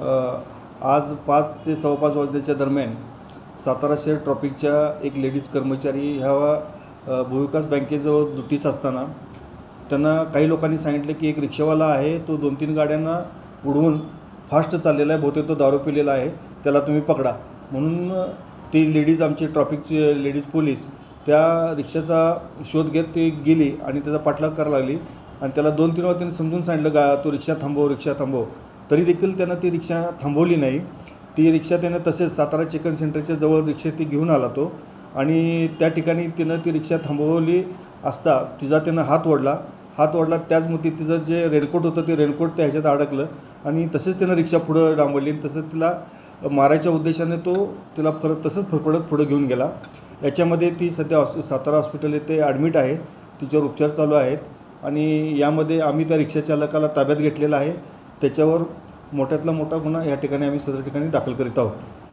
आज 5 ते 5:15 वाजण्याच्या दरम्यान सातारा शहर ट्रॉफिकच्या एक लेडीज कर्मचारी ह्या भूविकास बँकेजवळ दुटीस असताना त्यांना काही लोकांनी सांगितलं की एक रिक्षावाला आहे, तो 2-3 गाड्यांना उडवून फास्ट चाललेला आहे, बहुतेक तो दारू पिलेला आहे, त्याला तुम्ही पकडा. म्हणून ती लेडीज, आमची ट्रॉफिकची लेडीज पोलीस त्या रिक्षाचा शोध घेत ती गेली आणि त्याचा पाठलाग करायला लागली आणि त्याला 2-3 वेळा त्यांनी समजून सांगितलं तो रिक्षा थांबव, रिक्षा थांबव. तरी देखील त्यानं ती रिक्षा थांबवली नाही. ती रिक्षा त्यानं तसेच सातारा चिकन सेंटरच्या जवळ रिक्षा ती घेऊन आला तो आणि त्या ठिकाणी तिनं ती रिक्षा थांबवली असता तिचा त्यानं हात ओढला. त्याचमुळे तिचं जे रेनकोट होतं ते रेनकोट त्या ह्याच्यात अडकलं आणि तसेच त्यानं रिक्षा पुढं डांबवली. तसंच तिला मारायच्या उद्देशाने तो तिला परत तसंच फडफडत पुढं घेऊन गेला. याच्यामध्ये ती सध्या सातारा हॉस्पिटल येथे ॲडमिट आहे. तिच्यावर उपचार चालू आहेत आणि यामध्ये आम्ही त्या रिक्षाचालकाला ताब्यात घेतलेला आहे. त्याच्यावर मोठ्यातला मोठा गुन्हा या ठिकाणी आम्ही सदर ठिकाणी दाखल करीत आहोत.